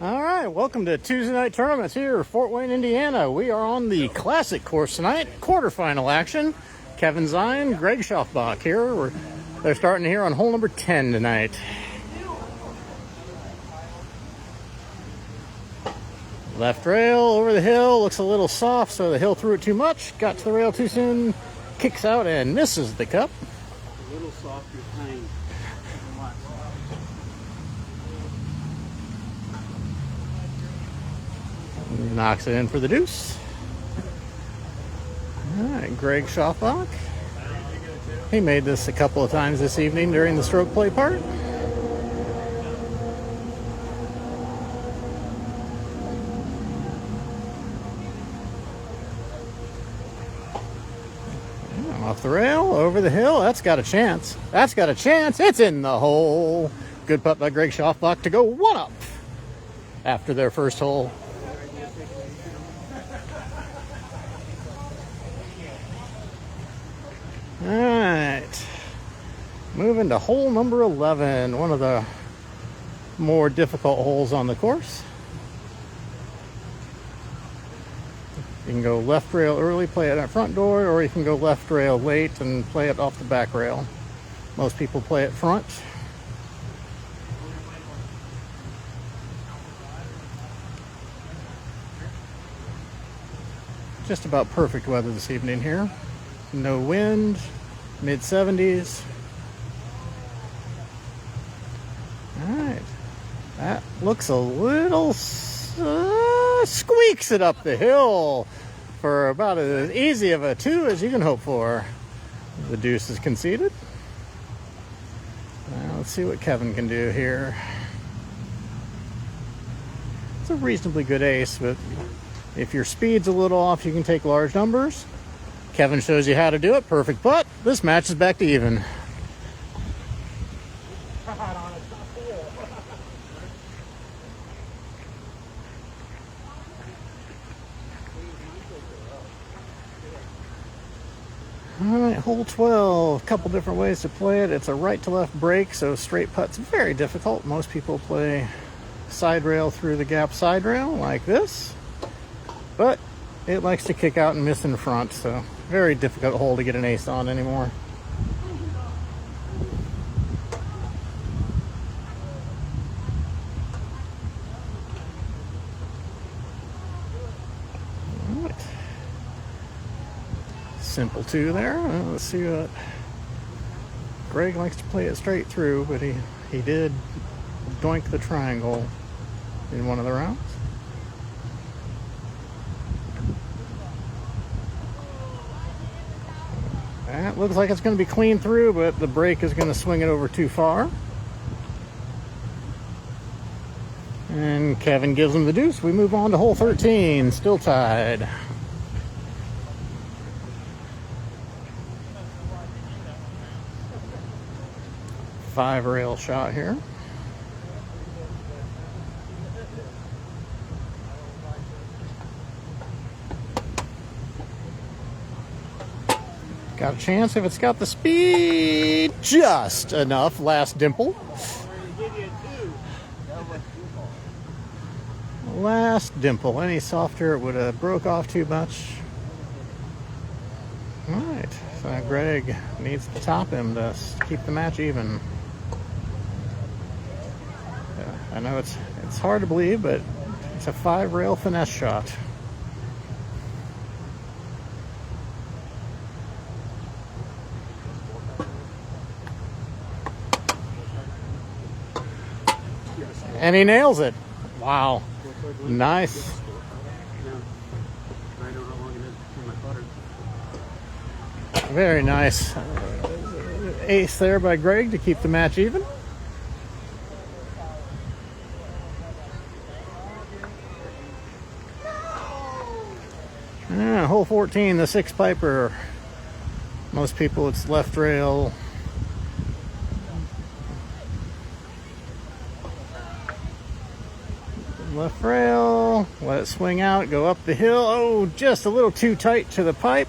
All right, welcome to Tuesday Night Tournaments here in Fort Wayne, Indiana. We are on the Classic course tonight, quarterfinal action. Kevin Zion, Greg Schaufbach here. They're starting here on hole number 10 tonight. Left rail over the hill, looks a little soft, so the hill threw it too much. Got to the rail too soon, kicks out and misses the cup. A little soft behind. Knocks it in for the deuce. All right, Greg Schaufbach. He made this a couple of times this evening during the stroke play part. Off the rail, over the hill. That's got a chance. That's got a chance. It's in the hole. Good putt by Greg Schaufbach to go one up after their first hole. All right, moving to hole number 11, one of the more difficult holes on the course. You can go left rail early, play it at front door, or you can go left rail late and play it off the back rail. Most people play it front. Just about perfect weather this evening here. No wind, mid-70s. All right, that looks a little, squeaks it up the hill for about as easy of a 2 as you can hope for. The deuce is conceded. Now let's see what Kevin can do here. It's a reasonably good ace, but if your speed's a little off, you can take large numbers. Kevin shows you how to do it. Perfect putt. This match is back to even. All right, hole 12. A couple different ways to play it. It's a right to left break, so straight putt's very difficult. Most people play side rail through the gap side rail like this, but it likes to kick out and miss in front, so very difficult hole to get an ace on anymore. All right. Simple 2 there. Let's see what Greg likes to play it straight through, but he did doink the triangle in one of the rounds. That looks like it's going to be clean through, but the break is going to swing it over too far. And Kevin gives him the deuce. We move on to hole 13, still tied. Five rail shot here. Got a chance if it's got the speed just enough. Last dimple. Last dimple. Any softer, it would have broke off too much. All right, so Greg needs to top him to keep the match even. I know it's hard to believe, but it's a 5 rail finesse shot. And he nails it. Wow. Nice. Very nice. Ace there by Greg to keep the match even. Hole 14, the 6 piper. Most people it's left rail. Left rail, let it swing out, go up the hill. Oh, just a little too tight to the pipe.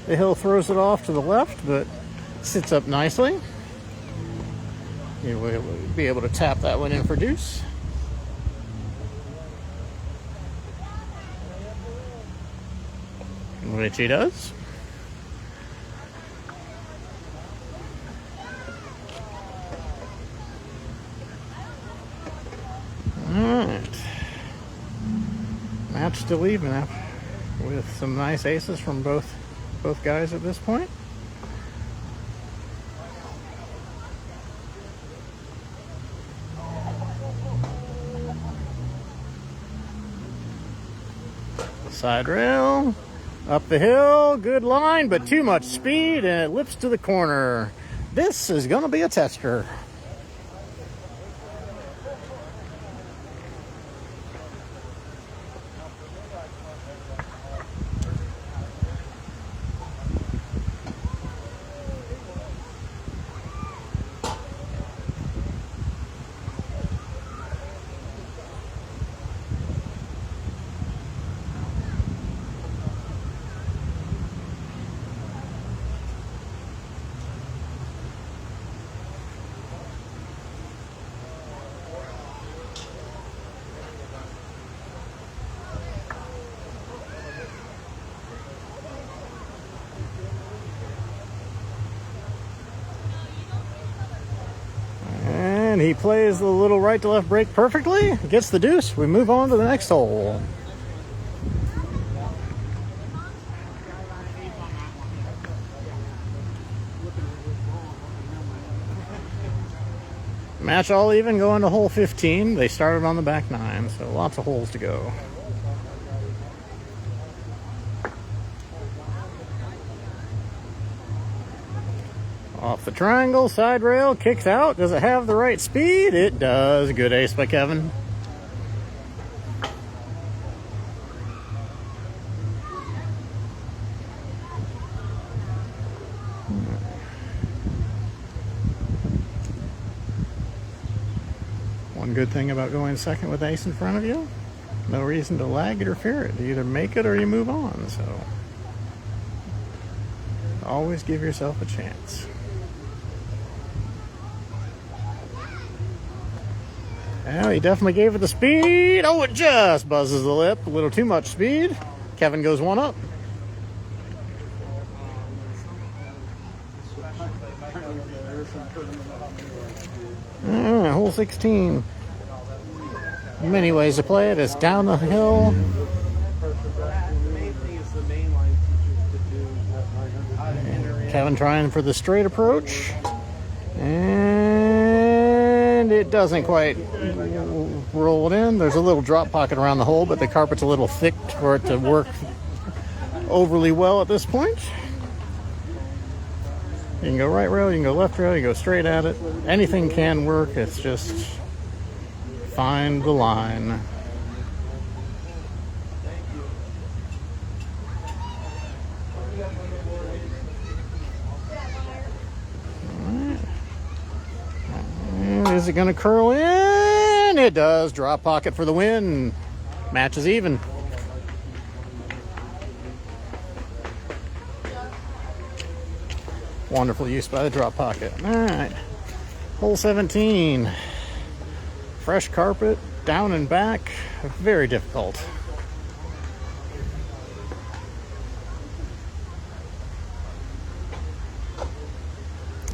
The hill throws it off to the left, but sits up nicely. You'll be able to tap that one in for deuce. Which he does. Alright. Match still even up with some nice aces from both guys at this point. Side rail, up the hill, good line, but too much speed, and it lips to the corner. This is going to be a tester. And he plays the little right to left break perfectly, gets the deuce. We move on to the next hole. Match all even going to hole 15. They started on the back nine, so lots of holes to go. Off the triangle, side rail, kicks out. Does it have the right speed? It does. Good ace by Kevin. One good thing about going second with ace in front of you, no reason to lag it or fear it. You either make it or you move on, so always give yourself a chance. Well, he definitely gave it the speed. Oh, it just buzzes the lip. A little too much speed. Kevin goes one up. Hole 16. Many ways to play it. It's down the hill. Kevin trying for the straight approach. And it doesn't quite roll it in. There's a little drop pocket around the hole, but the carpet's a little thick for it to work overly well at this point. You can go right rail, you can go left rail, you can go straight at it. Anything can work, it's just find the line. Is it going to curl in? It does. Drop pocket for the win. Match is even. Wonderful use by the drop pocket. All right. Hole 17. Fresh carpet, down and back. Very difficult.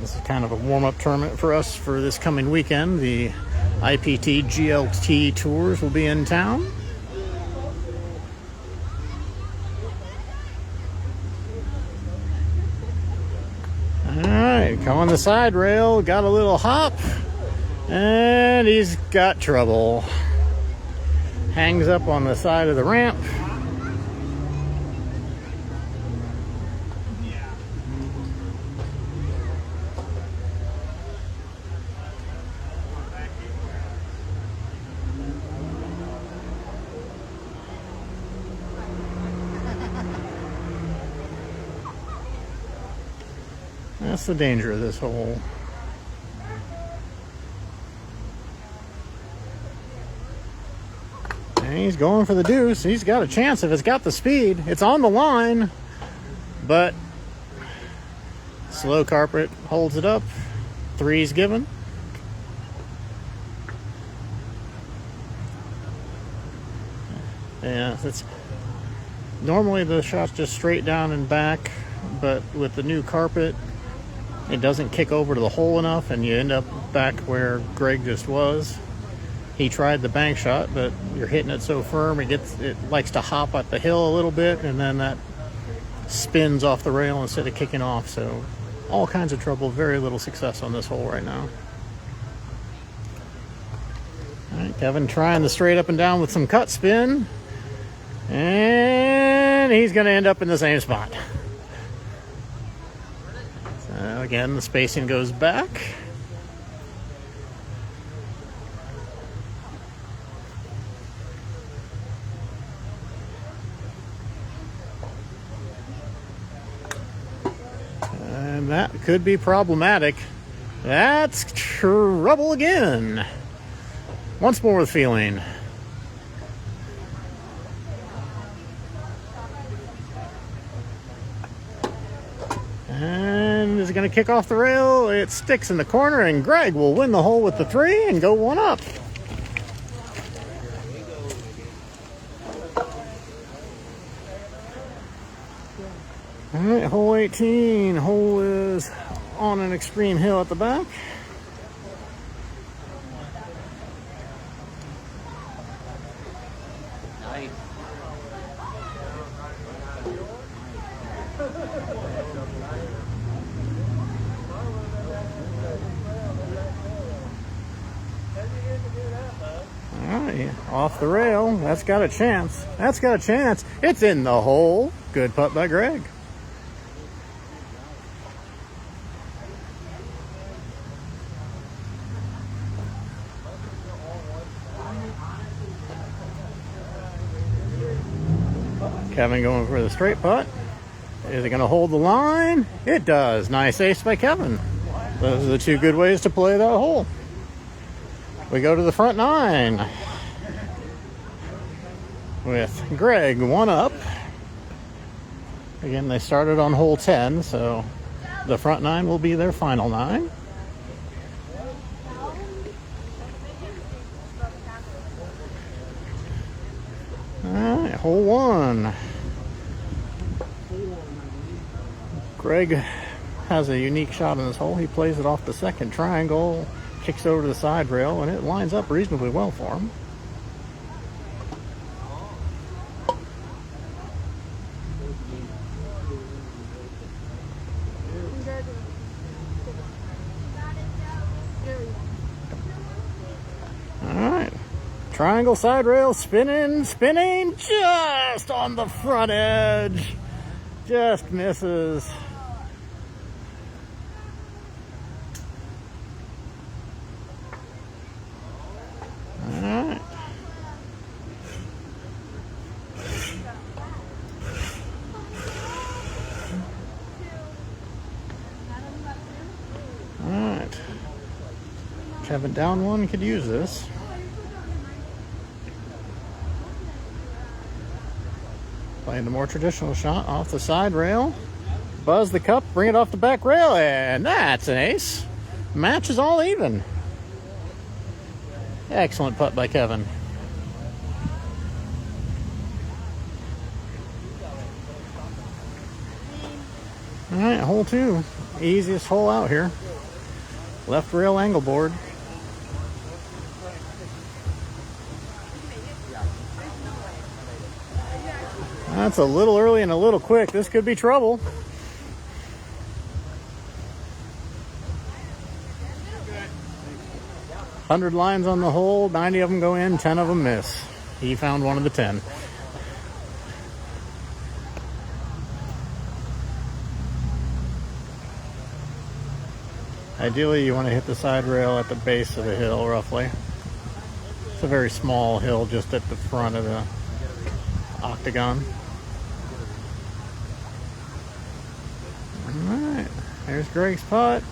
This is kind of a warm-up tournament for us for this coming weekend. The IPT GLT tours will be in town. Alright, come on the side rail, got a little hop, and he's got trouble. Hangs up on the side of the ramp. That's the danger of this hole. And he's going for the deuce. He's got a chance if it's got the speed. It's on the line, but slow carpet holds it up. Three's given. Yeah, Normally the shot's just straight down and back, but with the new carpet, it doesn't kick over to the hole enough, and you end up back where Greg just was. He tried the bank shot, but you're hitting it so firm, it likes to hop up the hill a little bit, and then that spins off the rail instead of kicking off. So all kinds of trouble, very little success on this hole right now. All right, Kevin trying the straight up and down with some cut spin, and he's going to end up in the same spot. So again, the spacing goes back. And that could be problematic. That's trouble again. Once more with feeling. And is it going to kick off the rail? It sticks in the corner, and Greg will win the hole with the 3 and go 1 up. All right, hole 18. Hole is on an extreme hill at the back. Nice. All right, off the rail. That's got a chance. That's got a chance. It's in the hole. Good putt by Greg. Kevin going for the straight putt. Is it going to hold the line? It does. Nice ace by Kevin. Those are the 2 good ways to play that hole. We go to the front 9 with Greg 1 up. Again, they started on hole 10, so the front 9 will be their final 9. All right, hole 1. Greg has a unique shot in this hole. He plays it off the second triangle, kicks over to the side rail, and it lines up reasonably well for him. All right, triangle side rail, spinning, just on the front edge. Just misses. Alright. Alright. Kevin down 1 could use this. Playing the more traditional shot off the side rail. Buzz the cup, bring it off the back rail, and that's an ace. Match is all even. Excellent putt by Kevin. All right, hole 2. Easiest hole out here. Left rail angle board. That's a little early and a little quick. This could be trouble. $100 lines on the hole, 90 of them go in, 10 of them miss. He found one of the 10. Ideally, you want to hit the side rail at the base of the hill, roughly. It's a very small hill just at the front of the octagon. Alright, there's Greg's putt.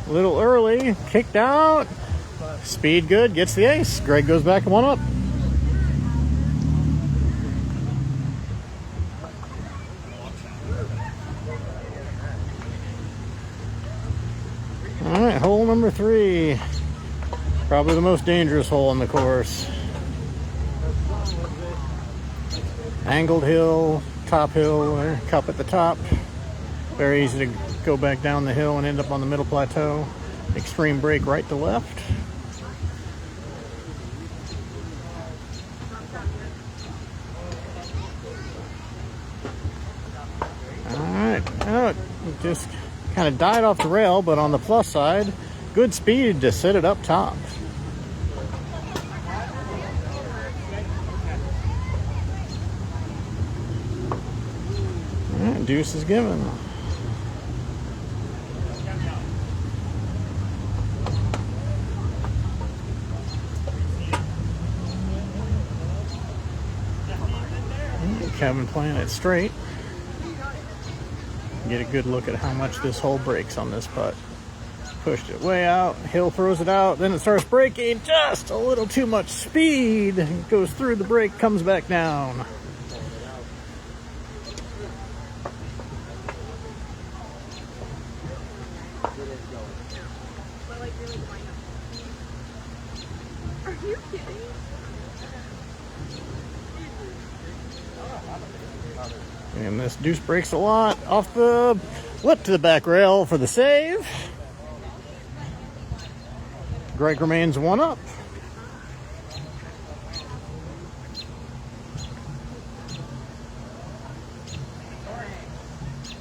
A little early, kicked out. Speed good, gets the ace. Greg goes back 1 up. Alright, hole number 3. Probably the most dangerous hole on the course. Angled hill, top hill or cup at the top. Very easy to go back down the hill and end up on the middle plateau. Extreme break right to left. Alright, oh, it just kind of died off the rail, but on the plus side, good speed to sit it up top. Alright, deuce is given. Kevin playing it straight. Get a good look at how much this hole breaks on this putt. Pushed it way out, Hill throws it out, then it starts breaking just a little too much speed. It goes through the break, comes back down. Are you kidding? And this deuce breaks a lot off the lip to the back rail for the save. Greg remains one up.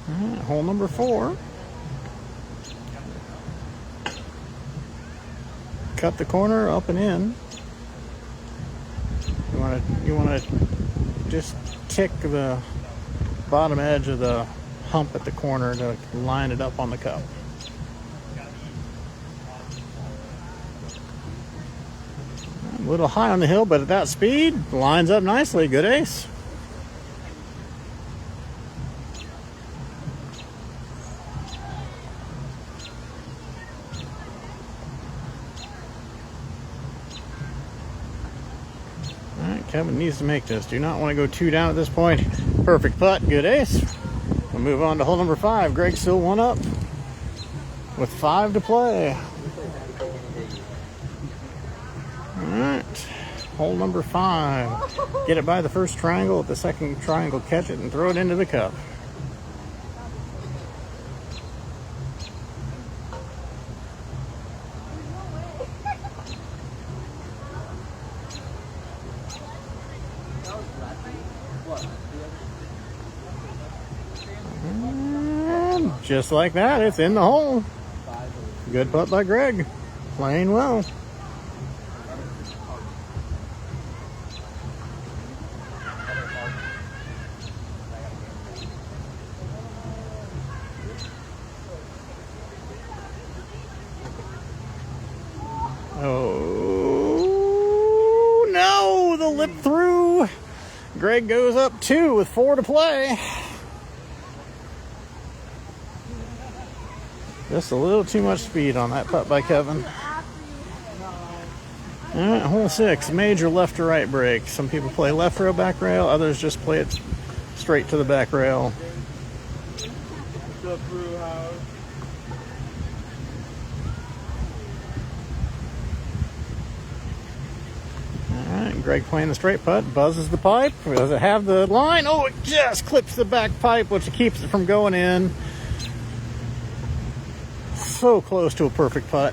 All right, hole number 4. Cut the corner up and in. You want to just tick the bottom edge of the hump at the corner to line it up on the cup. A little high on the hill, but at that speed, lines up nicely. Good ace. All right, Kevin needs to make this. Do not want to go 2 down at this point. Perfect putt, good ace. We'll move on to hole number 5. Greg still one up with 5 to play. All right, hole number 5. Get it by the first triangle. At the second triangle, catch it and throw it into the cup. And just like that, it's in the hole. Good putt by Greg. Playing well. Oh, no, the lip through. Greg goes up 2 with 4 to play. Just a little too much speed on that putt by Kevin. All right, hole 6, major left to right break. Some people play left rail, back rail. Others just play it straight to the back rail. Alright, Greg playing the straight putt, buzzes the pipe. Does it have the line? Oh, it just clips the back pipe, which keeps it from going in. So close to a perfect putt.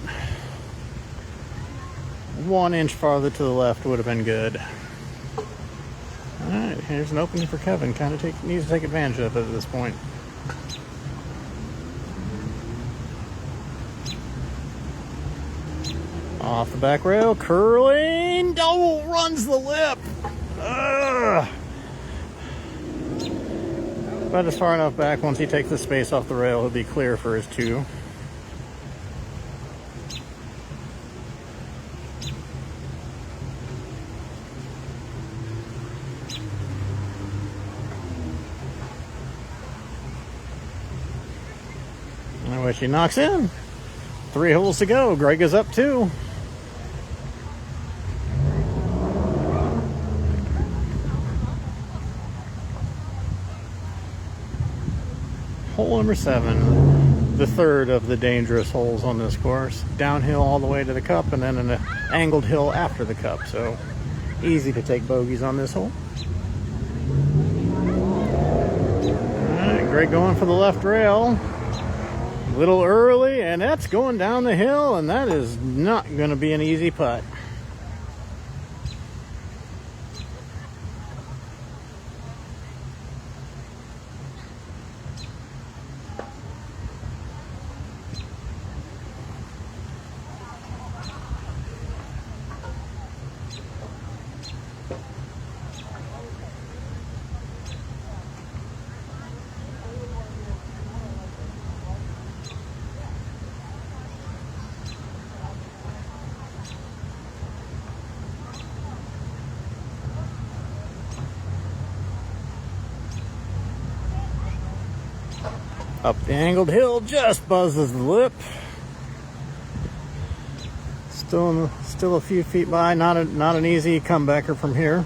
1 inch farther to the left would have been good. Alright, here's an opening for Kevin. Kind of needs to take advantage of it at this point. Off the back rail, curling. Oh, runs the lip. Ugh. But it's far enough back. Once he takes the space off the rail, he'll be clear for his 2. Which he knocks in. 3 holes to go. Greg is up 2. Hole number 7, the third of the dangerous holes on this course. Downhill all the way to the cup and then an angled hill after the cup. So easy to take bogeys on this hole. Greg going for the left rail. A little early, and that's going down the hill, and that is not going to be an easy putt. Up the angled hill, just buzzes the lip. Still a few feet by. Not an easy comebacker from here.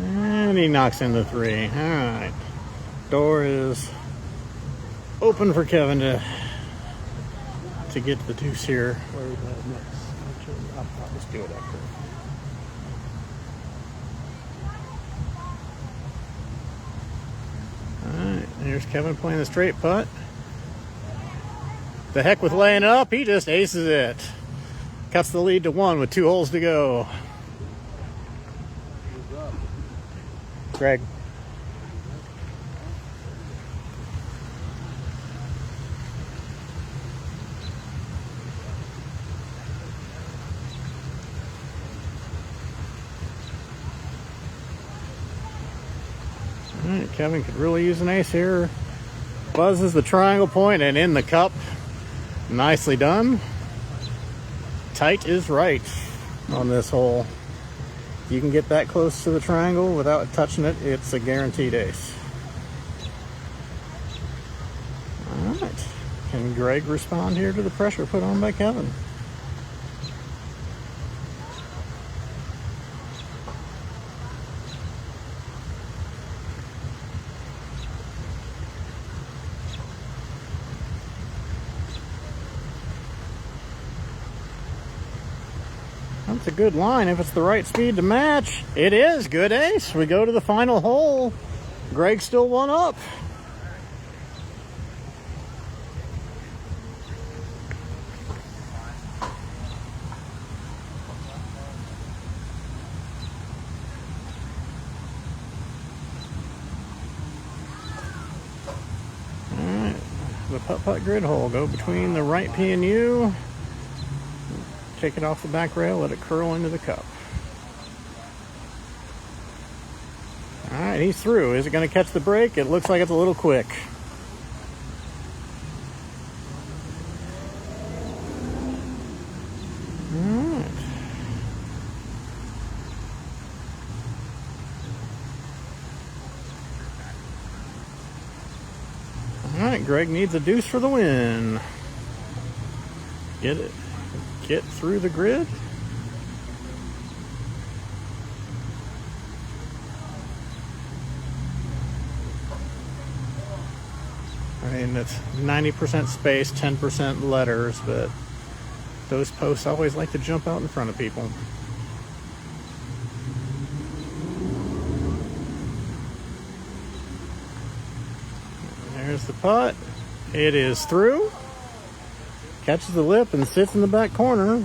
And he knocks in the 3. All right, door is open for Kevin to get the deuce here. Where we have next. I'll just do it after. Alright, here's Kevin playing the straight putt. The heck with laying up, he just aces it. Cuts the lead to 1 with 2 holes to go. Greg. Alright, Kevin could really use an ace here. Buzzes the triangle point and in the cup. Nicely done. Tight is right on this hole. If you can get that close to the triangle without touching it, it's a guaranteed ace. Alright. Can Greg respond here to the pressure put on by Kevin? That's a good line if it's the right speed to match. It is. Good ace. We go to the final hole. Greg still 1 up. Alright, the putt-putt grid hole. Go between the right P and U. Take it off the back rail, let it curl into the cup. All right, he's through. Is it going to catch the break? It looks like it's a little quick. All right. All right, Greg needs a deuce for the win. Get it. Get through the grid. I mean, it's 90% space, 10% letters, but those posts always like to jump out in front of people. There's the putt. It is through. Catches the lip and sits in the back corner.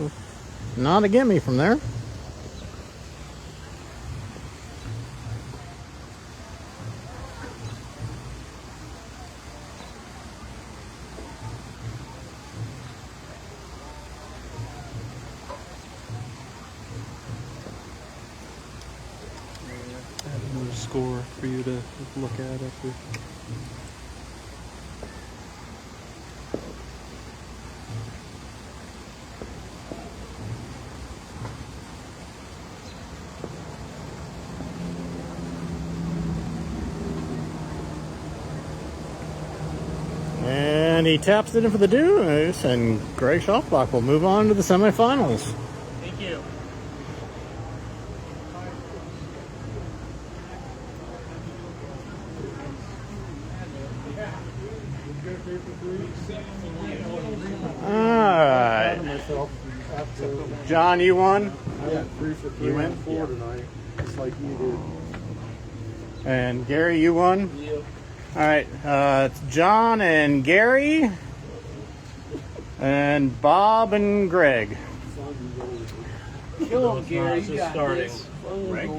Not a gimme from there. I have another score for you to look at after. And he taps it in for the deuce, and Greg Schaufbach will move on to the semifinals. Thank you. Alright. John, you won? Yeah, 3 for 3 You win? and 4 tonight, just like you did. And Gary, you won? Yep. Alright, it's John and Gary. And Bob and Greg. Kill him, Gary. It's just starting. Greg?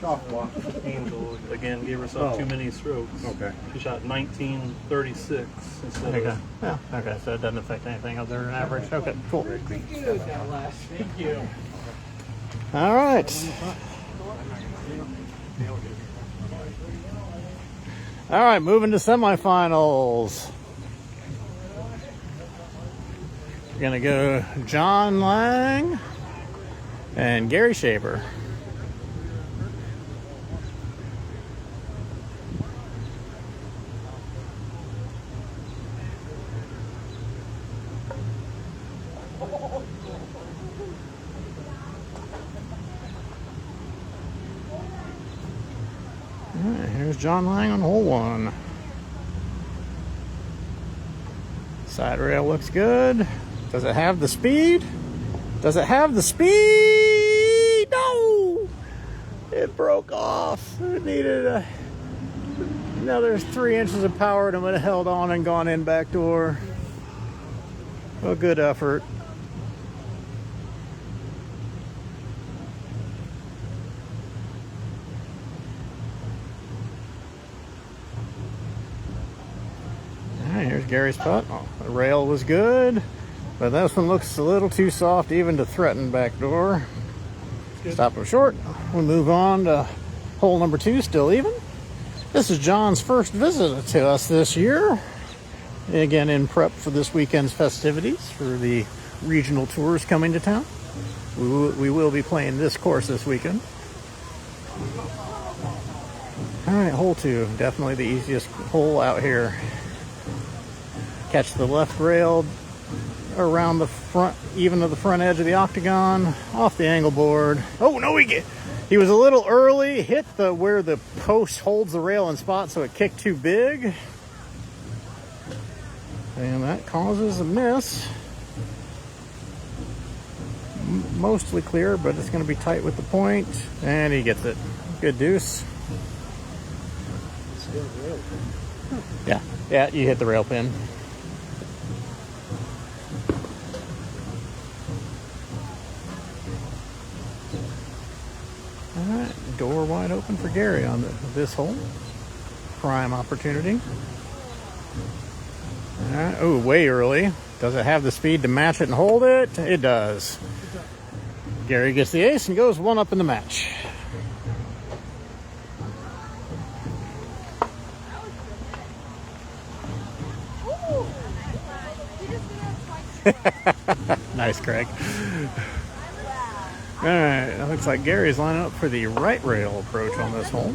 Chalk block. Angel again gave herself too many strokes. Okay. She shot 1936 instead Okay. of. Yeah, okay, so it doesn't affect anything other than average. Okay, cool. Thank you. All right. All right, moving to semifinals. We're gonna go John Lang and Gary Shaver. All right, here's John Lang on hole 1. Side rail looks good. Does it have the speed? Does it have the speed? No! It broke off. It needed another 3 inches of power and it would have held on and gone in back door. A good effort. Here's Gary's putt. Oh, the rail was good, but this one looks a little too soft even to threaten back door. Stop him short. We'll move on to hole number 2, still even. This is John's first visit to us this year. Again, in prep for this weekend's festivities for the regional tours coming to town. We will be playing this course this weekend. All right, hole 2, definitely the easiest hole out here. Catch the left rail around the front, even to the front edge of the octagon, off the angle board. Oh no, he was a little early, hit where the post holds the rail in spot, so it kicked too big. And that causes a miss. Mostly clear, but it's going to be tight with the point. And he gets it. Good deuce. Yeah, you hit the rail pin. All right, door wide open for Gary on this hole. Prime opportunity. All right, oh, way early. Does it have the speed to match it and hold it? It does. Gary gets the ace and goes 1 up in the match. Nice, Craig. All right, it looks like Gary's lining up for the right rail approach on this hole.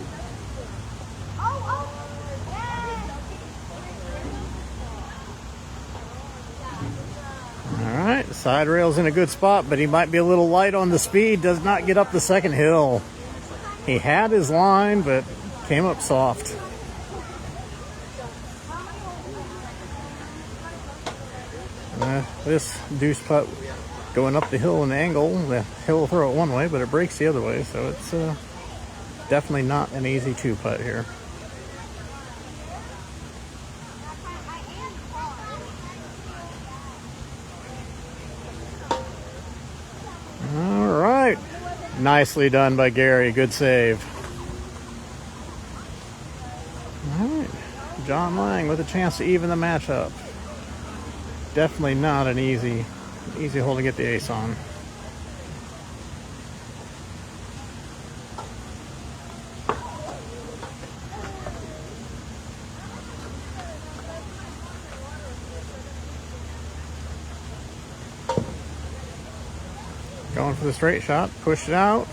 All right, the side rail's in a good spot, but he might be a little light on the speed. Does not get up the second hill. He had his line, but came up soft. This deuce putt going up the hill and angle, the hill will throw it one way, but it breaks the other way, so it's definitely not an easy 2-putt here. All right, nicely done by Gary, good save. All right, John Lang with a chance to even the match up. Definitely not an easy hole to get the ace on. Going for the straight shot, push it out.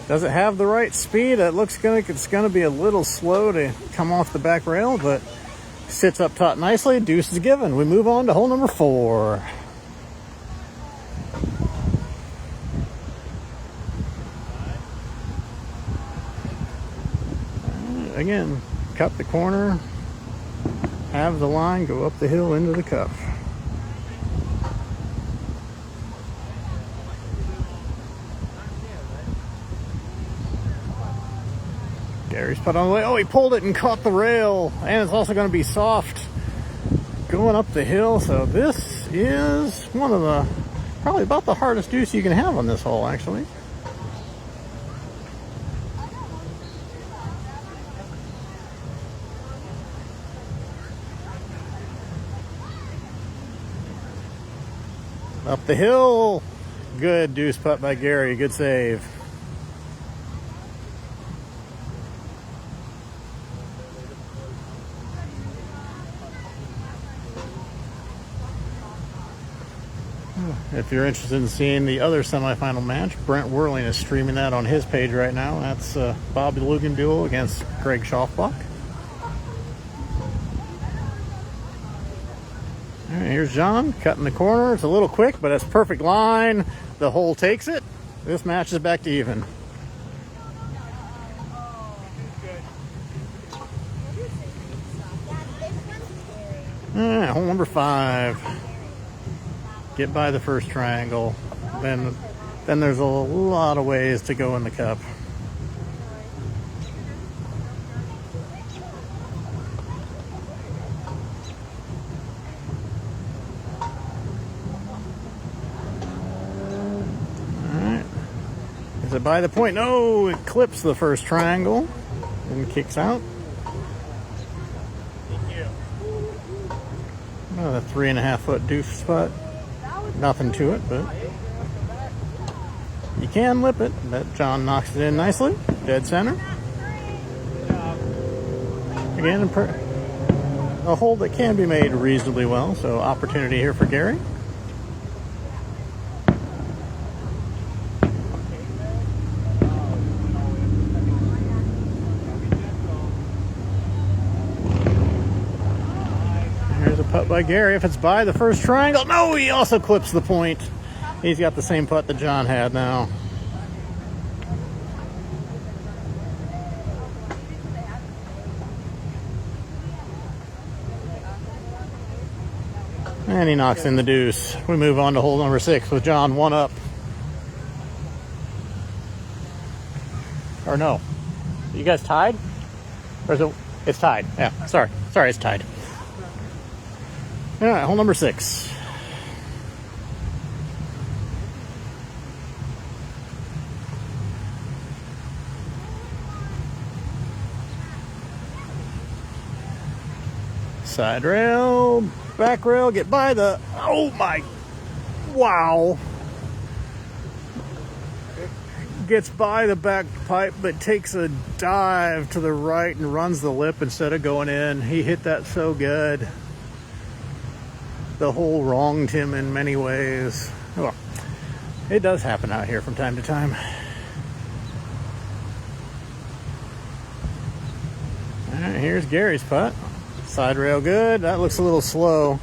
Does it have the right speed? It looks like it's going to be a little slow to come off the back rail, but sits up top nicely. Deuce is given. We move on to hole number 4. Again, cut the corner. have the line go up the hill into the cup. Gary's putt on the way. Oh, he pulled it and caught the rail. And it's also going to be soft going up the hill. So this is one of the, probably about the hardest deuce you can have on this hole, actually. Up the hill. Good deuce putt by Gary. Good save. If you're interested in seeing the other semifinal match, Brent Whirling is streaming that on his page right now. That's Bobby Lugan duel against Greg Schaufbach. All right, here's John cutting the corner. It's a little quick, but it's perfect line. The hole takes it. This match is back to even. All right, hole number 5. Get by the first triangle. Then there's a lot of ways to go in the cup. Alright. Is it by the point? No, it clips the first triangle and kicks out. Another 3.5 foot deuce putt. Nothing to it, but you can lip it. But John knocks it in nicely. Dead center. Again, a hole that can be made reasonably well. So opportunity here for Gary. Putt by Gary. If it's by the first triangle, no, he also clips the point. He's got the same putt that John had now. And he knocks in the deuce. We move on to hole number 6 with John 1 up. Or no. You guys tied? Or is it? It's tied. Yeah, sorry, it's tied. All right, hole number 6. Side rail, back rail, get by the, oh my, wow. Gets by the back pipe, but takes a dive to the right and runs the lip instead of going in. He hit that so good. The hole wronged him in many ways. Well, it does happen out here from time to time. All right, here's Gary's putt. Side rail good. That looks a little slow.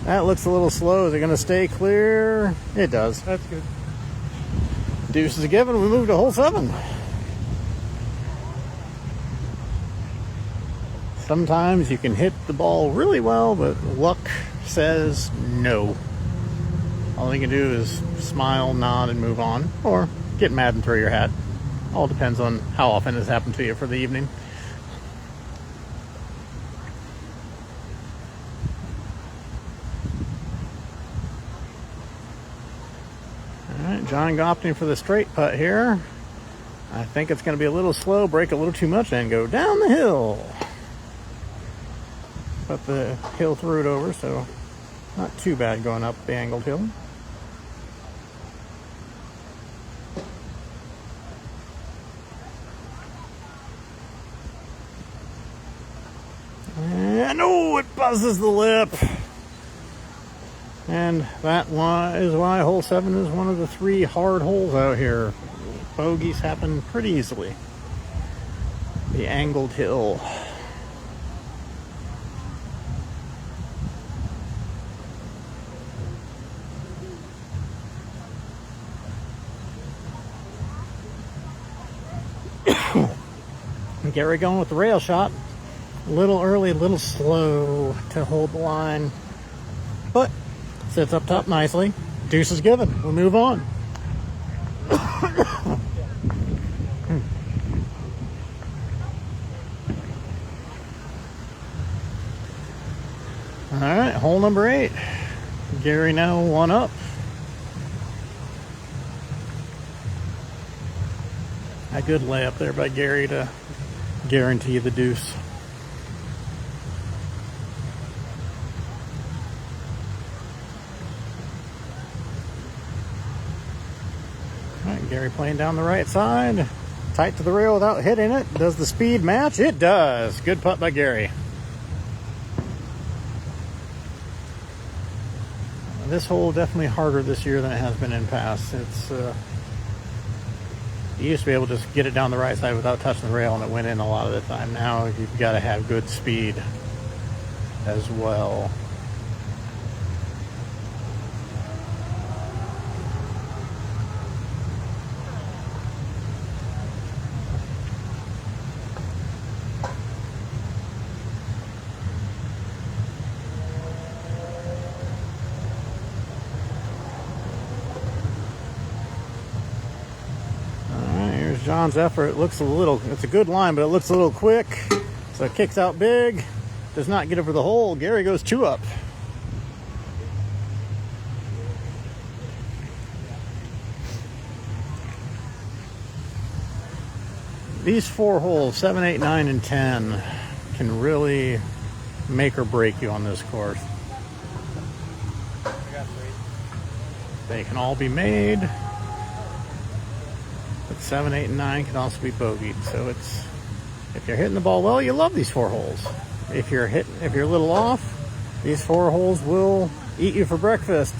Is it going to stay clear? It does. That's good. Deuce is a given. We move to hole 7. Sometimes you can hit the ball really well, but luck says no. All you can do is smile, nod, and move on, or get mad and throw your hat. All depends on how often it's happened to you for the evening. All right, John opting for the straight putt here. I think it's going to be a little slow, break a little too much, and go down the hill. But the hill threw it over, so not too bad going up the angled hill. And oh, it buzzes the lip. And that is why hole 7 is one of the 3 hard holes out here. Bogeys happen pretty easily. The angled hill. Gary going with the rail shot. A little early, a little slow to hold the line, but sits up top nicely. Deuce is given. We'll move on. All right, hole number 8. Gary now 1 up. A good layup there by Gary to guarantee the deuce. All right, Gary playing down the right side. Tight to the rail without hitting it. Does the speed match? It does. Good putt by Gary. This hole definitely harder this year than it has been in past. It's you used to be able to just get it down the right side without touching the rail and it went in a lot of the time. Now you've got to have good speed as well. John's effort. It looks a little, it's a good line, but it looks a little quick. So it kicks out big. Does not get over the hole. Gary goes 2 up. These 4 holes, 7, 8, 9, and 10, can really make or break you on this course. They can all be made. 7, 8, and 9 can also be bogeyed. So it's, if you're hitting the ball well, you love these 4 holes. If you're a little off, these 4 holes will eat you for breakfast.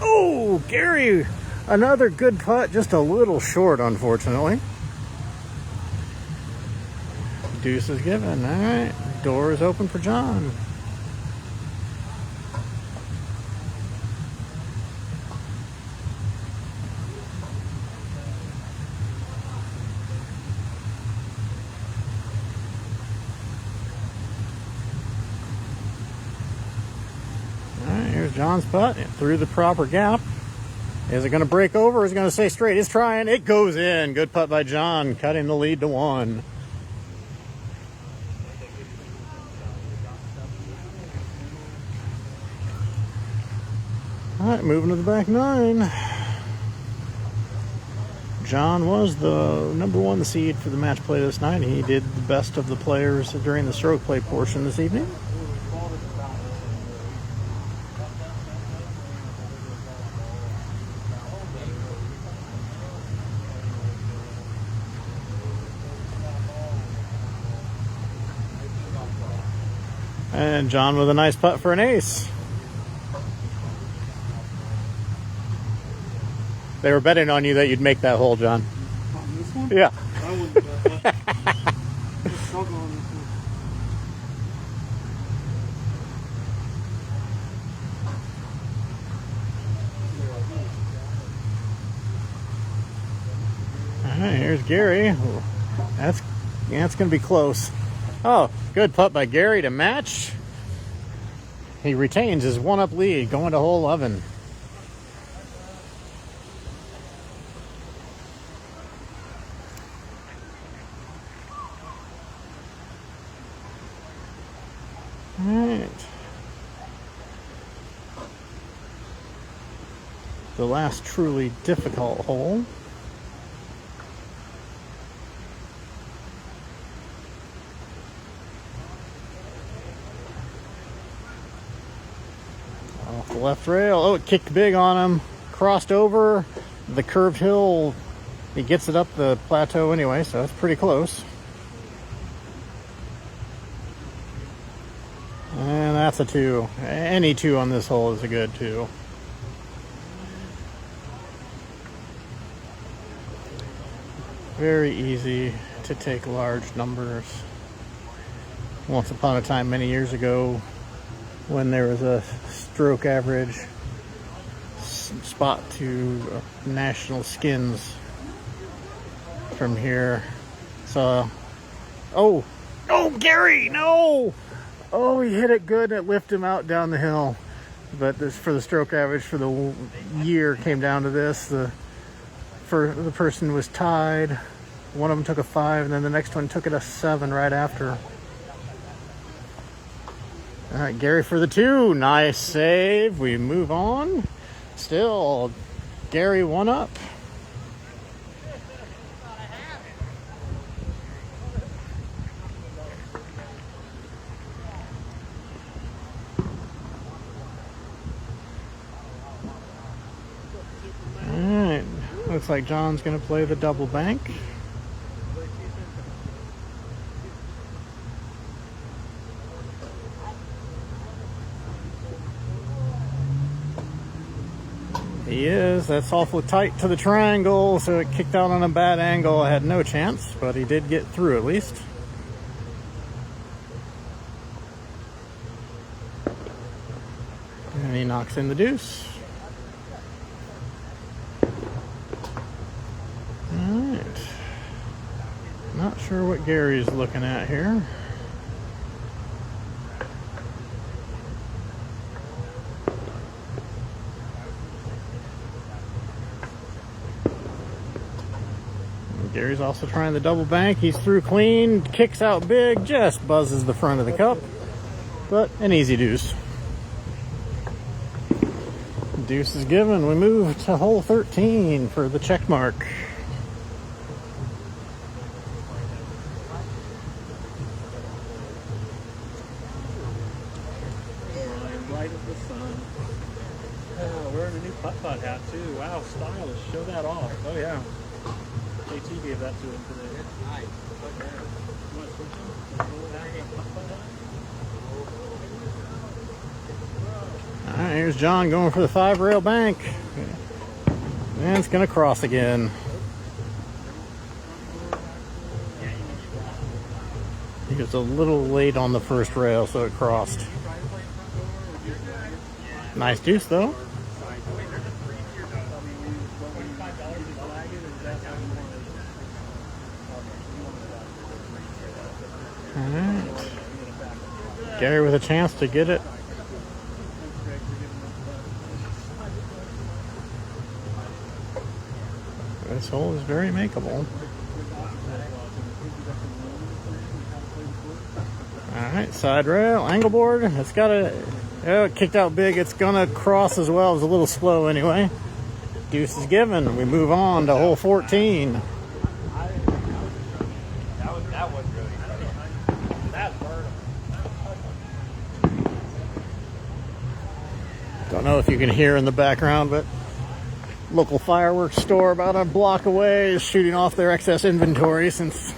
Oh, Gary, another good putt, just a little short, unfortunately. Deuce is given. All right, door is open for John. John's putt through the proper gap. Is it going to break over or is it going to stay straight? It's trying. It goes in. Good putt by John, cutting the lead to 1. All right, moving to the back 9. John was the number 1 seed for the match play this night. He did the best of the players during the stroke play portion this evening. And John with a nice putt for an ace. They were betting on you that you'd make that hole, John. On this one? Yeah. I wouldn't bet that. I'm struggling on this one. All right, here's Gary. That's going to be close. Oh, good putt by Gary to match. He retains his 1-up lead going to hole 11. All right. The last truly difficult hole. Off the left rail. Oh, it kicked big on him. Crossed over the curved hill. He gets it up the plateau anyway, so that's pretty close. And that's a 2. Any 2 on this hole is a good 2. Very easy to take large numbers. Once upon a time, many years ago, when there was a stroke average spot to national skins from here. So, oh Oh, Gary, no! Oh, he hit it good. It lifted him out down the hill. But this, for the stroke average for the year, came down to this. The person was tied. One of them took a 5, and then the next one took it a 7 right after. All right, Gary for the 2. Nice save. We move on. Still, Gary 1 up. Alright, looks like John's going to play the double bank. He is. That's awfully tight to the triangle, so it kicked out on a bad angle. I had no chance, but he did get through at least. And he knocks in the deuce. Alright. Not sure what Gary's looking at here. Gary's also trying the double bank. He's through clean, kicks out big, just buzzes the front of the cup. But an easy deuce. Deuce is given. We move to hole 13 for the check mark. Light of the sun. Oh, wearing a new putt-putt hat too. Wow, stylish. Show that off. Oh yeah. JT gave that to him today. You want to switch him? All right, here's John going for the 5-rail bank. And it's going to cross again. He was a little late on the first rail, so it crossed. Nice deuce, though. All right. Gary with a chance to get it. This hole is very makeable. Alright, side rail, angle board. It's got a... Oh, it kicked out big. It's going to cross as well. It was a little slow anyway. Deuce is given. We move on to hole 14. That was really funny. That burned him. Don't know if you can hear in the background, but local fireworks store about a block away is shooting off their excess inventory since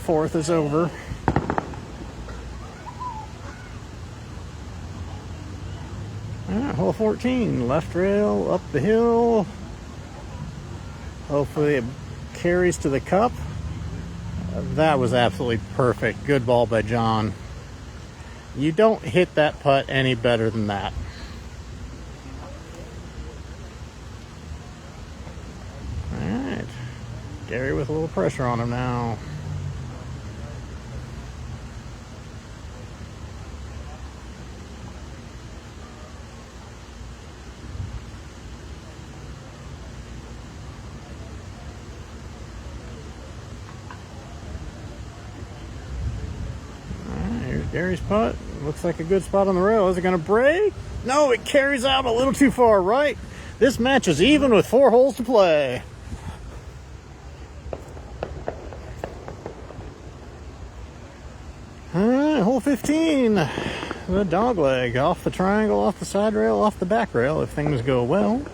4th is over. Alright, hole 14, left rail, up the hill. Hopefully it carries to the cup. That was absolutely perfect. Good ball by John. You don't hit that putt any better than that. Alright, Gary with a little pressure on him now. Gary's putt. Looks like a good spot on the rail. Is it going to break? No, it carries out a little too far right. This match is even with 4 holes to play. All right, hole 15. The dog leg. Off the triangle, off the side rail, off the back rail if things go well.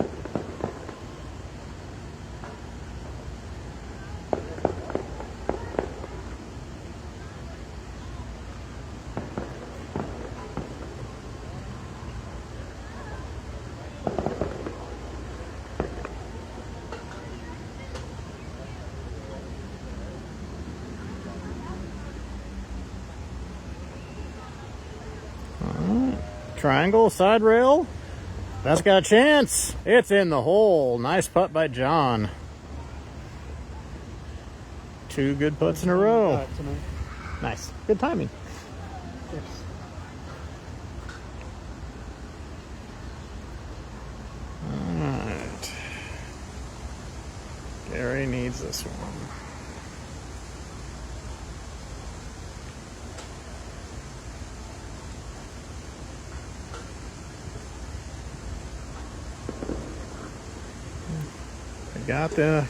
Triangle, side rail. That's got a chance. It's in the hole. Nice putt by John. 2 good putts in a row. Nice. Good timing. Alright. Gary needs this one. Got the,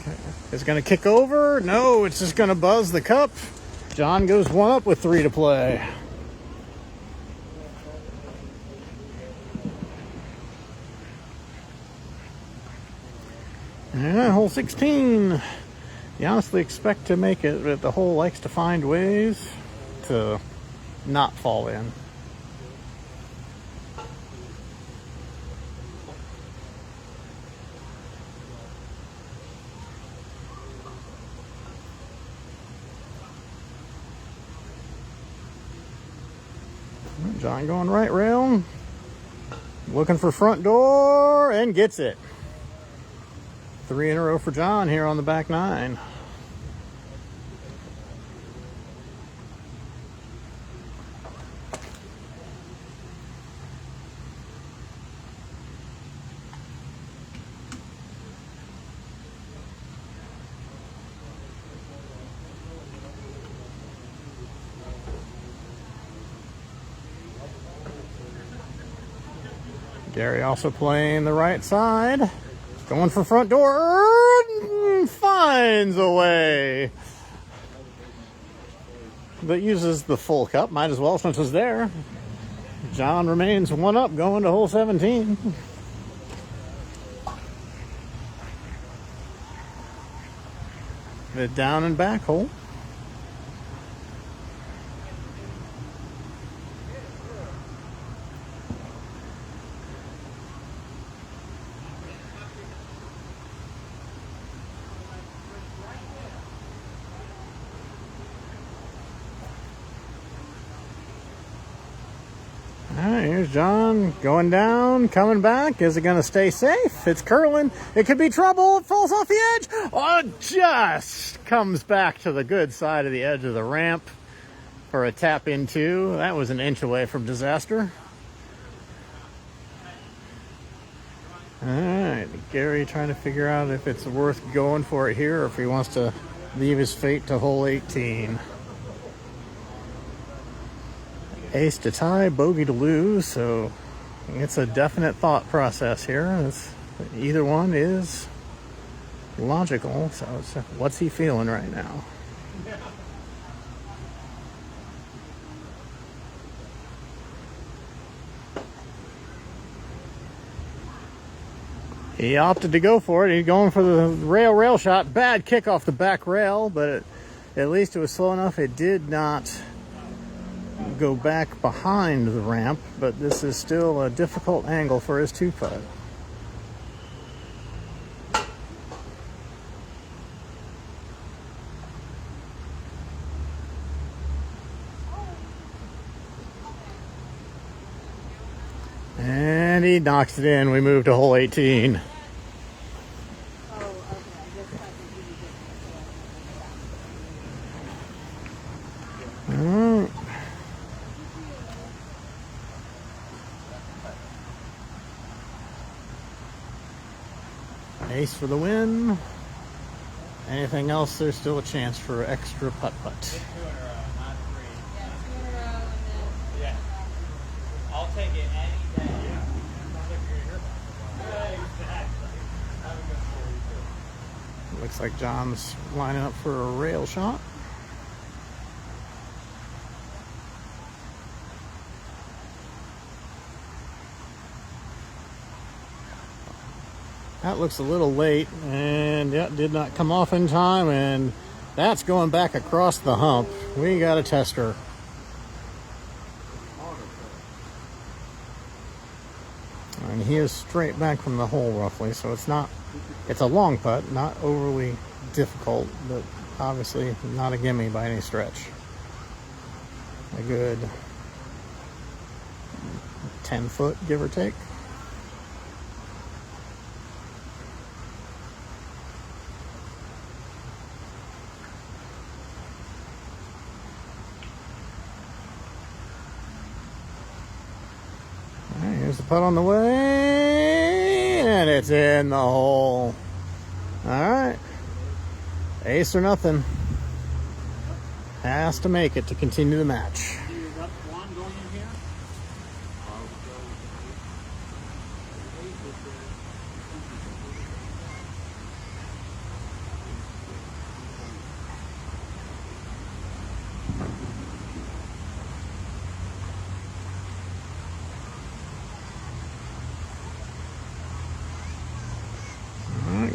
it's going to kick over. No, it's just going to buzz the cup. John goes one up with 3 to play. Yeah, hole 16. You honestly expect to make it, but the hole likes to find ways to not fall in. John going right rail, looking for front door, and gets it. 3 in a row for John here on the back 9. Gary also playing the right side. Going for front door. Finds a way. But uses the full cup. Might as well since it's there. John remains 1 up going to hole 17. The down and back hole. Alright, here's John going down, coming back. Is it going to stay safe? It's curling. It could be trouble. It falls off the edge. Oh, just comes back to the good side of the edge of the ramp for a tap in 2. That was an inch away from disaster. Alright, Gary trying to figure out if it's worth going for it here or if he wants to leave his fate to hole 18. Ace to tie, bogey to lose, so it's a definite thought process here. Either one is logical, so what's he feeling right now? He opted to go for it. He's going for the rail shot. Bad kick off the back rail, but at least it was slow enough. It did not go back behind the ramp, but this is still a difficult angle for his 2-putt. And he knocks it in. We move to hole 18. Ace for the win. Anything else, there's still a chance for extra putt-putt. Yeah. I'll take it any day. Looks like John's lining up for a rail shot. That looks a little late, and yeah, did not come off in time, and that's going back across the hump. We got a tester. And he is straight back from the hole roughly, so it's a long putt, not overly difficult, but obviously not a gimme by any stretch. A good 10 foot, give or take. All right, here's the putt on the way, and it's in the hole. All right, ace or nothing. Has to make it to continue the match.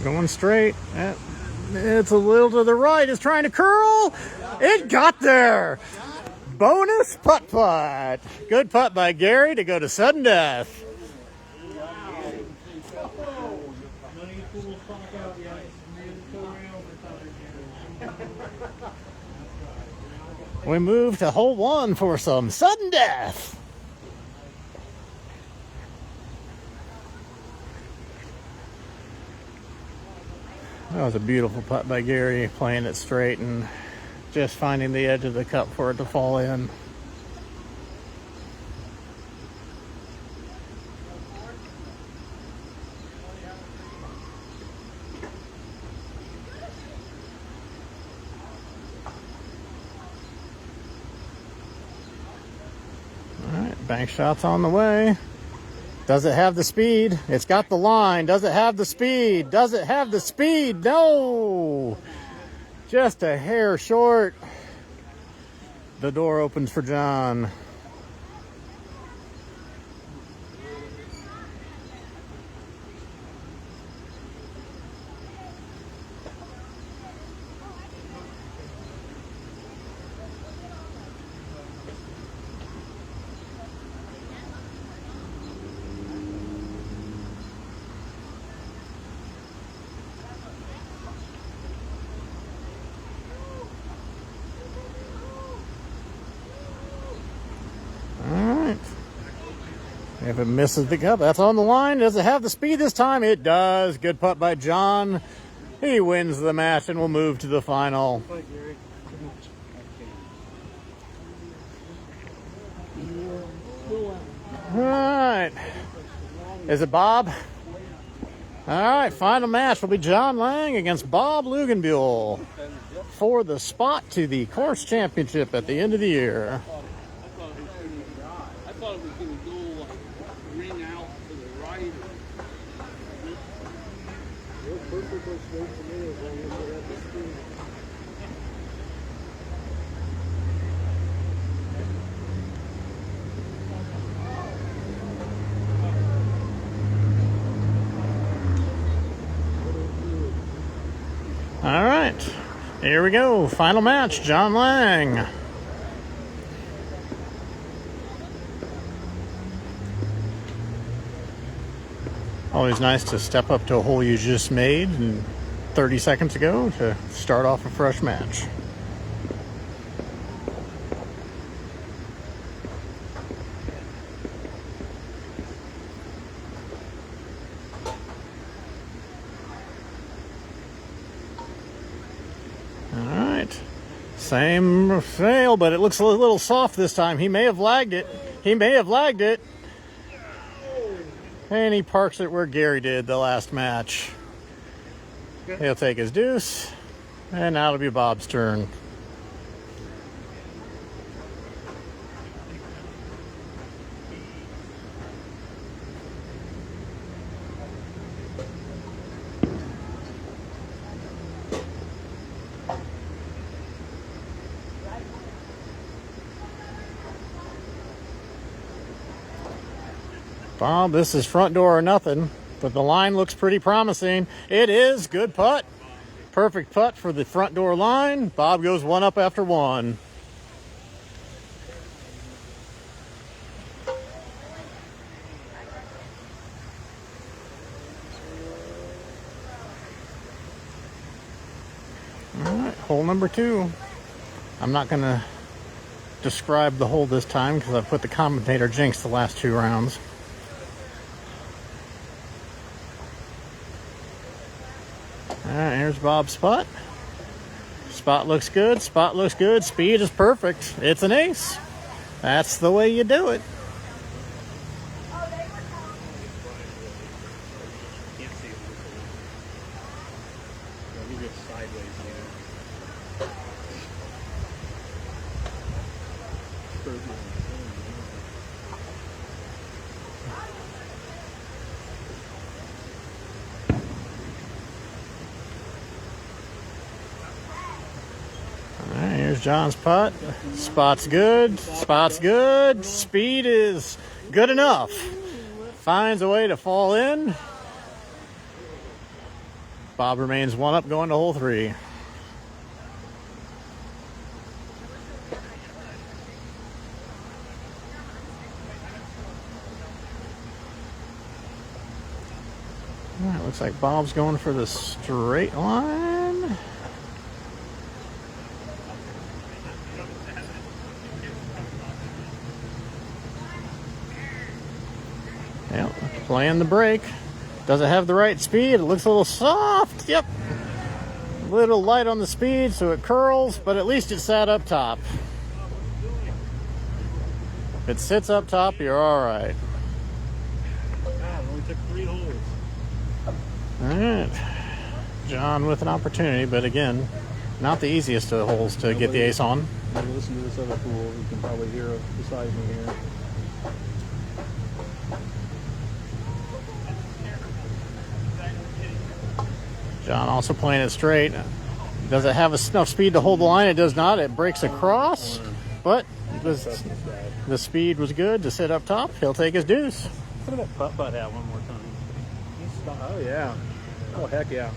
Going straight. It's a little to the right. It's trying to curl. It got there. Bonus putt-putt. Good putt by Gary to go to sudden death. We move to hole 1 for some sudden death. That was a beautiful putt by Gary, playing it straight and just finding the edge of the cup for it to fall in. All right, bank shots on the way. Does it have the speed? It's got the line. Does it have the speed? Does it have the speed? No! Just a hair short. The door opens for John. If it misses the cup, that's on the line. Does it have the speed this time? It does. Good putt by John. He wins the match and will move to the final. All right. Is it Bob? All right, final match will be John Lang against Bob Luganbuehl for the spot to the course championship at the end of the year. I thought it was going to go like ring out to the right. Perfectly straight to me as long as they have the speed. All right, here we go. Final match, John Lang. Always nice to step up to a hole you just made and 30 seconds ago to start off a fresh match. All right, same fail, but it looks a little soft this time. He may have lagged it. He may have lagged it. And he parks it where Gary did the last match. He'll take his deuce, and now it'll be Bob's turn. Bob, this is front door or nothing, but the line looks pretty promising. It is. Good putt. Perfect putt for the front door line. Bob goes one up after one. All right, hole number 2. I'm not going to describe the hole this time because I've put the commentator jinx the last 2 rounds. All right, here's Bob's spot. Spot looks good. Spot looks good. Speed is perfect. It's an ace. That's the way you do it. John's putt. Spot's good. Spot's good. Speed is good enough. Finds a way to fall in. Bob remains one up going to hole 3. All right, looks like Bob's going for the straight line. Yep, playing the break. Doesn't have the right speed. It looks a little soft. Yep. A little light on the speed, so it curls, but at least it sat up top. If it sits up top, you're all right. Wow, it only took 3 holes. All right. John with an opportunity, but again, not the easiest of holes to get the ace on. Listen to this other pool. You can probably hear it beside me here. John also playing it straight. Does it have enough speed to hold the line? It does not. It breaks across, but the speed was good to sit up top. He'll take his deuce. Look at that putt-putt hat one more time. Oh, yeah. Oh, heck yeah.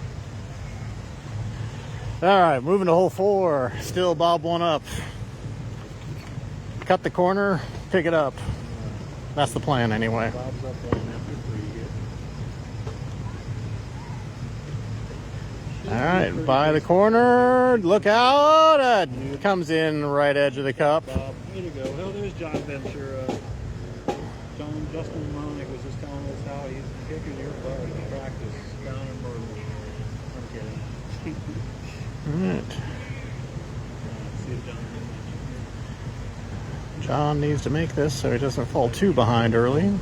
All right, moving to hole 4. Still Bob one up. Cut the corner, pick it up. That's the plan anyway. Bob's up 1 after 3 here. All right, by the corner. Look out. Comes in right edge of the cup. Bob, way to go. Oh, there's John Venture. Justin Monick was just telling us how he's kicking your butt in practice down in Myrtle. I'm kidding. All right. See if John can mention. John needs to make this so he doesn't fall too behind early.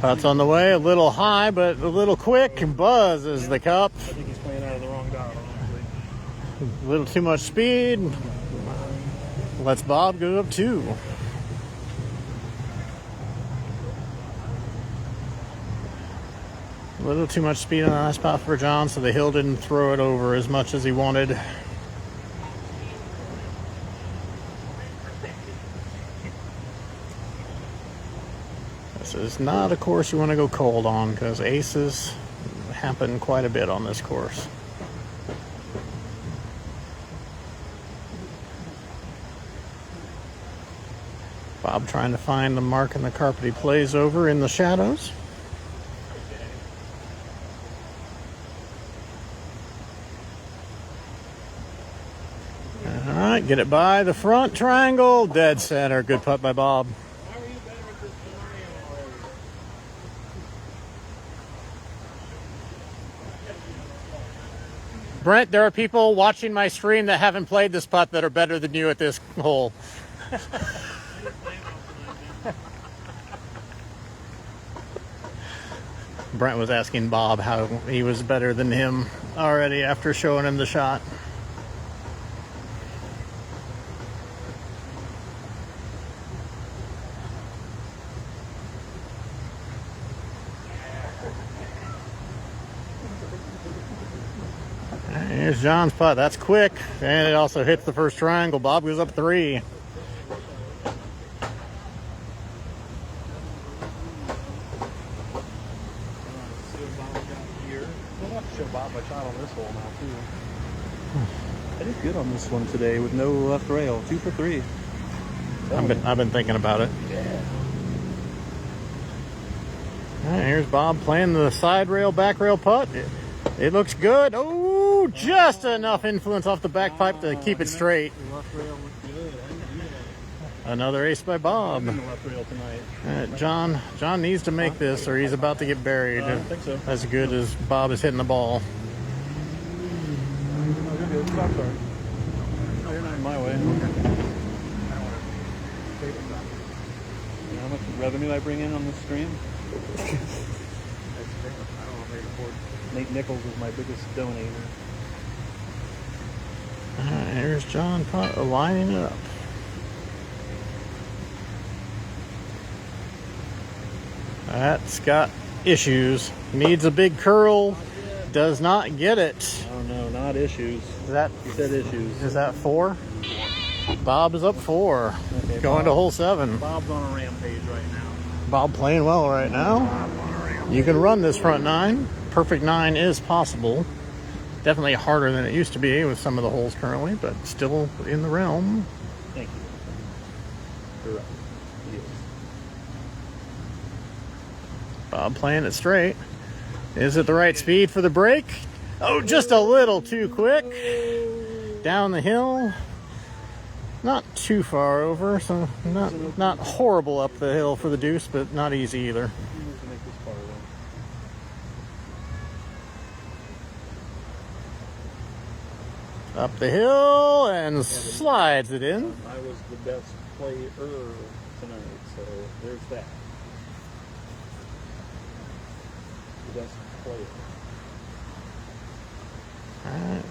Putt's on the way, a little high, but a little quick. Buzzes the cup. I think he's playing out of the wrong dot, honestly. A little too much speed. Lets Bob go up 2. A little too much speed on the last spot for John, so the hill didn't throw it over as much as he wanted. This is not a course you want to go cold on because aces happen quite a bit on this course. Bob trying to find the mark in the carpet he plays over in the shadows. All right, get it by the front triangle. Dead center. Good putt by Bob. Brent, there are people watching my stream that haven't played this putt that are better than you at this hole. Brent was asking Bob how he was better than him already after showing him the shot. Here's John's putt. That's quick, and it also hits the first triangle. Bob goes up 3. Show Bob my shot on this hole now too. I did good on this one today with no left rail. 2 for 3. I've been thinking about it. All right, here's Bob playing the side rail, back rail putt. It looks good. Oh, just enough influence off the back pipe to keep it straight. The left rail looked good. I didn't do that. Another ace by Bob. I'm in the left rail tonight. All right, John needs to make this or he's about to get buried. I think so. As good as Bob is hitting the ball. Oh, you're good. Stop, sorry. Oh, you're not in my way. You know how much revenue I bring in on this stream? Nate Nichols is my biggest donator. All right, here's John lining it up. That's got issues. Needs a big curl. Does not get it. Oh no, not issues. Is that You said issues. is that 4? Bob is up 4. Okay, Going to hole 7. Bob's on a rampage right now. Bob playing well right now. You can run this front 9. Perfect 9 is possible. Definitely harder than it used to be with some of the holes currently, but still in the realm. Thank you. You're right. He is. Bob playing it straight. Is it the right speed for the break? Oh, just a little too quick. Down the hill. Not too far over, so not horrible up the hill for the deuce, but not easy either. He needs to make this par though. Up the hill and slides it in. I was the best player tonight, so there's that. The best player. All right.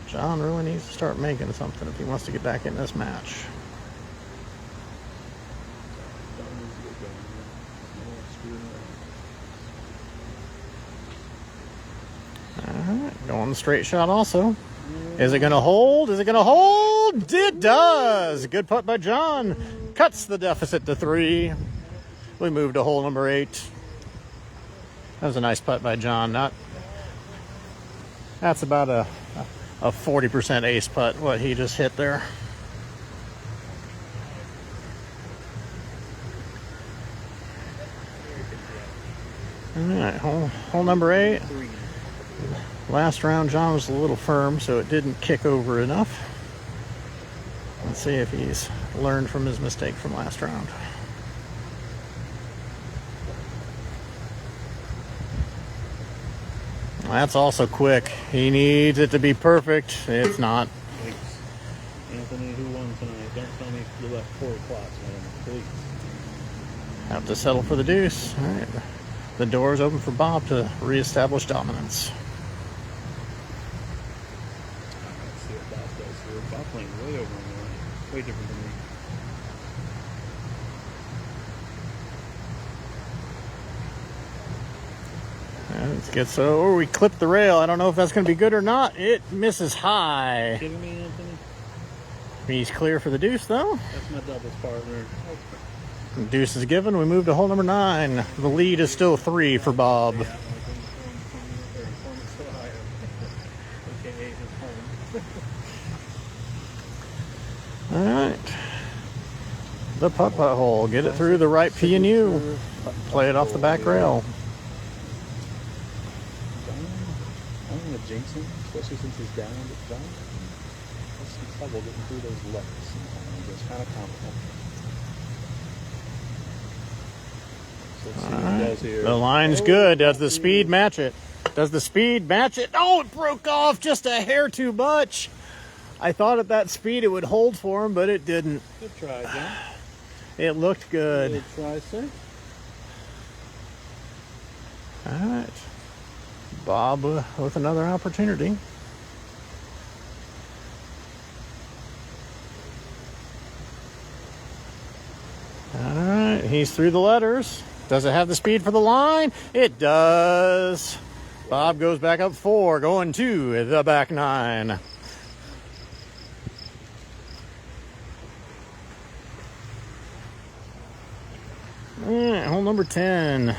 John really needs to start making something if he wants to get back in this match. John needs to get going. No screwing around. All right. Going the straight shot also. Is it going to hold? Is it going to hold? It does. Good putt by John. Cuts the deficit to 3. We move to hole number 8. That was a nice putt by John. That's about a 40% ace putt, what he just hit there. All right, hole number 8. Last round, John was a little firm, so it didn't kick over enough. Let's see if he's learned from his mistake from last round. That's also quick. He needs it to be perfect. It's not. Thanks. Anthony, who won tonight? Don't tell me you left 4 o'clock, man. Please. Have to settle for the deuce. All right. The door is open for Bob to reestablish dominance. Let's see what Bob does here. Bob playing way over on the line. Way different than me. Let's get so we clipped the rail. I don't know if that's going to be good or not. It misses high. Kidding me, Anthony? He's clear for the deuce, though. That's my doubles partner. Deuce is given. We move to hole number 9. The lead is still 3 for Bob. Yeah, like AKA his home. All right. The putt-putt hole. Get it through the right P&U. Play it off the back rail. I don't want to jinx him, especially since he's down. But John has some trouble getting through those levels sometimes. It's kind of comical. So let's see what he does here. The line's good. Does the speed match it? Does the speed match it? Oh, it broke off just a hair too much. I thought at that speed it would hold for him, but it didn't. Good try, John. It looked good. Good try, sir. All right. Bob with another opportunity. All right. He's through the letters. Does it have the speed for the line? It does. Bob goes back up 4, going to the back 9. All right, hole number 10.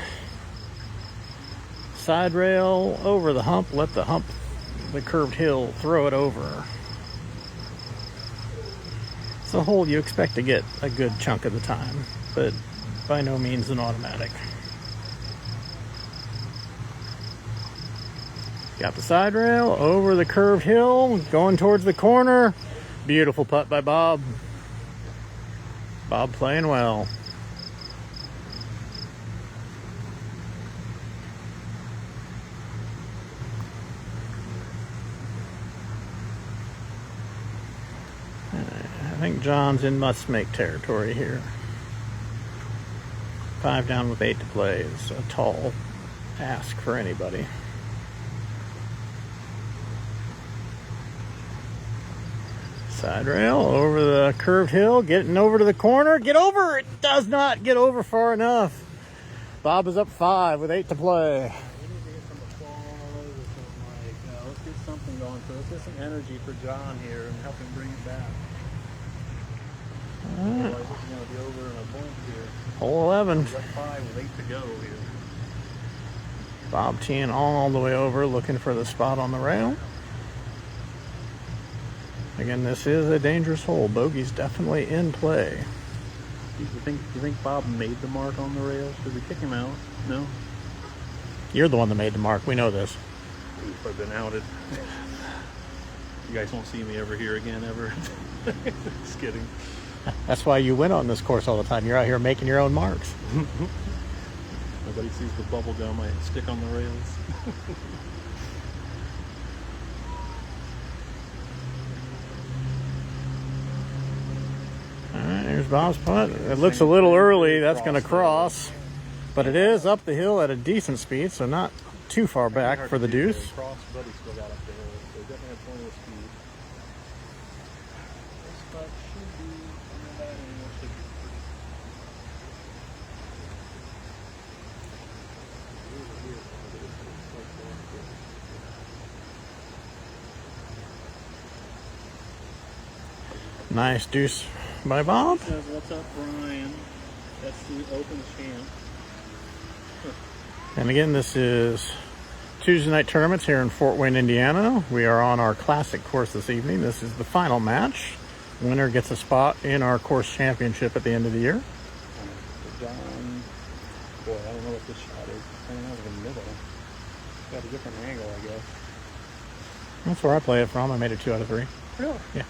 Side rail over the hump. Let the curved hill, throw it over. It's a hole you expect to get a good chunk of the time, but by no means an automatic. Got the side rail over the curved hill, going towards the corner. Beautiful putt by Bob. Bob playing well. I think John's in must-make territory here. 5 down with 8 to play is a tall ask for anybody. Side rail over the curved hill, getting over to the corner. Get over! It does not get over far enough. Bob is up 5 with 8 to play. We need to get some applause or something let's get something going. So let's get some energy for John here and help him bring it back. Otherwise, this is going to be over in a blink here. Hole 11. He's up 5 with 8 to go here. Bob teeing all the way over, looking for the spot on the rail. Again, this is a dangerous hole. Bogey's definitely in play. You think Bob made the mark on the rail? Should we kick him out? No? You're the one that made the mark. We know this. I've been outed. You guys won't see me ever here again, ever. Just kidding. That's why you win on this course all the time. You're out here making your own marks. Nobody sees the bubble gum I stick on the rails. All right, here's Bob's putt. It looks a little early. That's going to cross. But it is up the hill at a decent speed, so not too far back for the deuce. Cross, but he still got up the hill, so he definitely had plenty of speed. This putt should be under that angle. Should be Nice deuce by Bob. Says, what's up, Brian? That's the Open champ. And again, this is Tuesday night tournaments here in Fort Wayne, Indiana. We are on our classic course this evening. This is the final match. Winner gets a spot in our course championship at the end of the year. John, boy, I don't know what this shot is. I don't know, it's in the middle. Got a different angle, I guess. That's where I play it from. I made it 2 out of 3. Really? Yeah.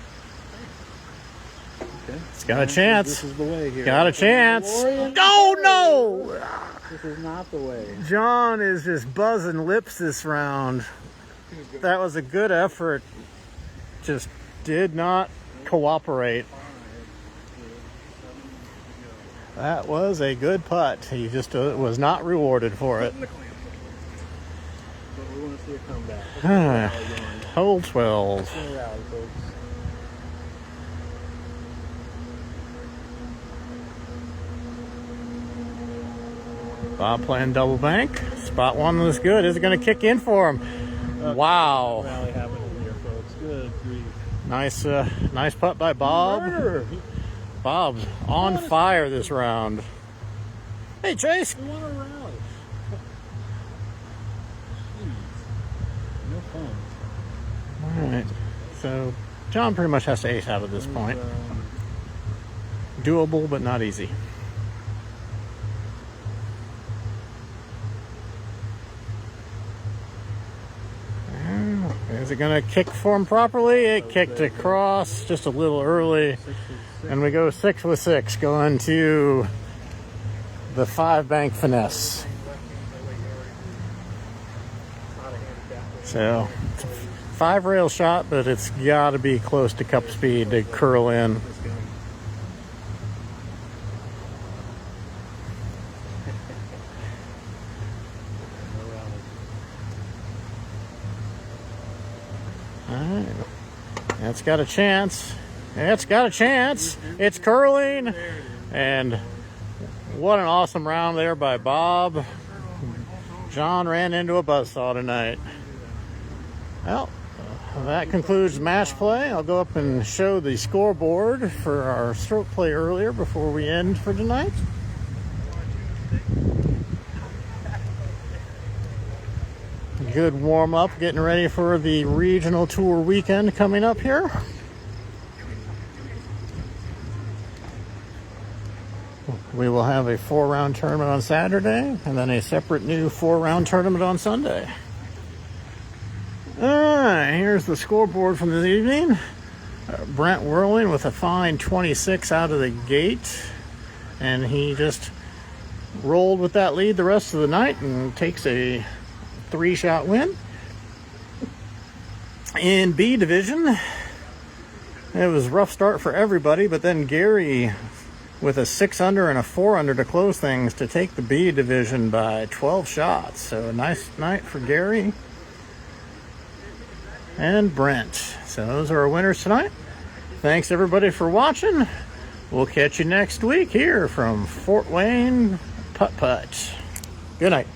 Okay. It's got a chance. This is the way here. Got a chance. Oh, no! This is not the way. John is just buzzing lips this round. That was a good effort. Just did not cooperate. That was a good putt. He just was not rewarded for it. But we want to see a comeback. Hole 12. Let's go rally, folks. Bob playing double bank. Spot 1 was good. Is it going to kick in for him? Wow. Rally happening here, folks. Good grief. Nice putt by Bob. Murder. Bob's on fire this round. Hey, Chase. We want a rally. Jeez. No fun. All right. So John pretty much has to ace out at this point. Doable, but not easy. Is it going to kick for him properly? It kicked across just a little early. And we go 6 with 6 going to the 5 bank finesse. So it's a 5 rail shot, but it's got to be close to cup speed to curl in. Alright, that's got a chance. It's got a chance. It's curling. And what an awesome round there by Bob. John ran into a buzzsaw tonight. Well, that concludes match play. I'll go up and show the scoreboard for our stroke play earlier before we end for tonight. Good warm up, getting ready for the regional tour weekend coming up here. We will have a 4-round tournament on Saturday and then a separate new 4-round tournament on Sunday. All right, here's the scoreboard from this evening. Brent Whirling with a fine 26 out of the gate, and he just rolled with that lead the rest of the night and takes a 3-shot win. In B division, it was a rough start for everybody, but then Gary with a 6-under and a 4-under to close things to take the B division by 12 shots. So a nice night for Gary and Brent. So those are our winners tonight. Thanks everybody for watching. We'll catch you next week here from Fort Wayne Putt-Putt. Good night.